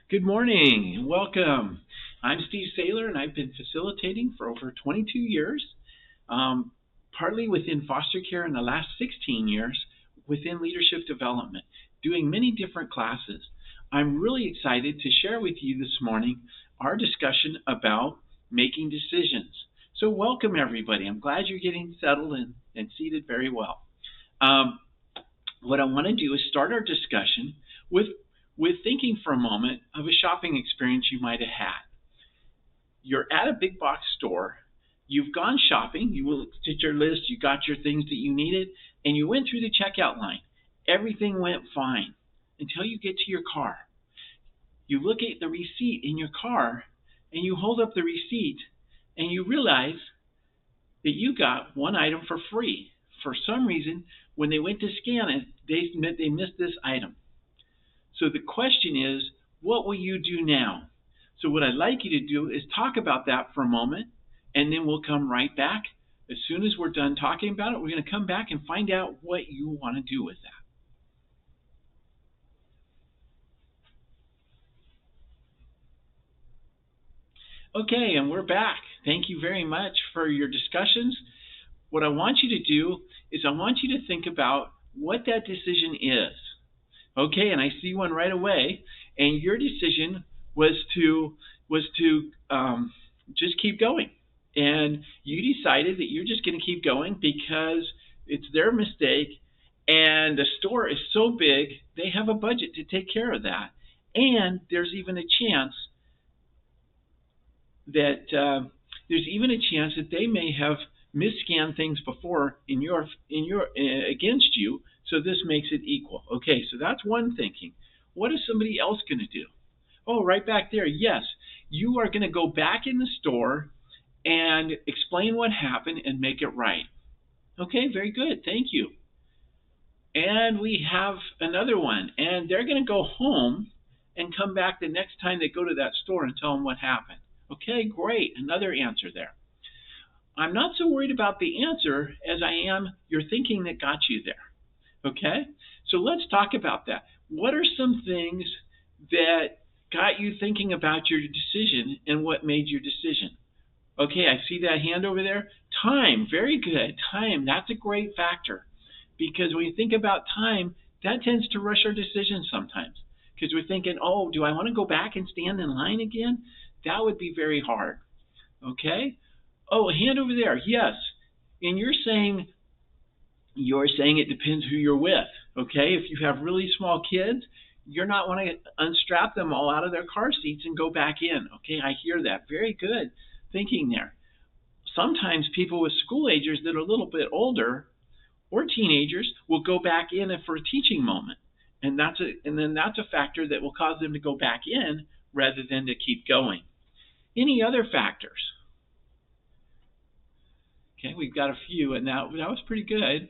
Good morning and welcome. I'm Steve Saylar and I've been facilitating for over 22 years, partly within foster care and the last 16 years within leadership development, doing many different classes. I'm really excited to share with you this morning our discussion about making decisions. So, welcome everybody. I'm glad you're getting settled and seated very well. Um, what I want to do is start our discussion with thinking for a moment of a shopping experience you might have had. You're at a big box store, you've gone shopping, you looked at your list, you got your things that you needed, and you went through the checkout line. Everything went fine until you get to your car. You look at the receipt in your car and you hold up the receipt and you realize that you got one item for free. For some reason, when they went to scan it, they missed this item. So the question is, what will you do now? So what I'd like you to do is talk about that for a moment, and then we'll come right back. As soon as we're done talking about it, we're going to come back and find out what you want to do with that. Okay, and we're back. Thank you very much for your discussions. What I want you to do is I want you to think about what that decision is. Okay, and I see one right away. And your decision was to just keep going, and you decided that you're just going to keep going because it's their mistake, and the store is so big they have a budget to take care of that, and there's even a chance that they may have misscanned things before in your against you, so this makes it equal. Okay, so that's one thinking. What is somebody else going to do? Oh, right back there. Yes, you are going to go back in the store and explain what happened and make it right. Okay, very good. Thank you. And we have another one, and they're going to go home and come back the next time they go to that store and tell them what happened. Okay, great. Another answer there. I'm not so worried about the answer as I am your thinking that got you there. Okay? So let's talk about that. What are some things that got you thinking about your decision and what made your decision? Okay, I see that hand over there. Time, very good. Time, that's a great factor. Because when you think about time, that tends to rush our decisions sometimes. Because we're thinking, oh, do I want to go back and stand in line again? That would be very hard. Okay? Oh, a hand over there. Yes. And you're saying it depends who you're with. Okay? If you have really small kids, you're not want to unstrap them all out of their car seats and go back in. Okay, I hear that. Very good thinking there. Sometimes people with school agers that are a little bit older or teenagers will go back in for a teaching moment. And then that's a factor that will cause them to go back in rather than to keep going. Any other factors? Okay, we've got a few, and that was pretty good.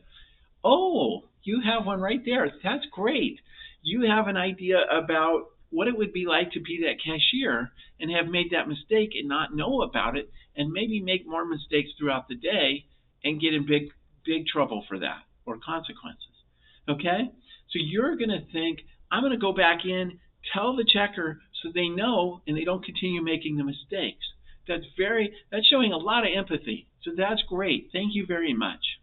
Oh, you have one right there. That's great. You have an idea about what it would be like to be that cashier and have made that mistake and not know about it, and maybe make more mistakes throughout the day and get in big trouble for that or consequences. Okay? So you're going to think, I'm going to go back in, tell the checker so they know and they don't continue making the mistakes. That's showing a lot of empathy. So that's great. Thank you very much.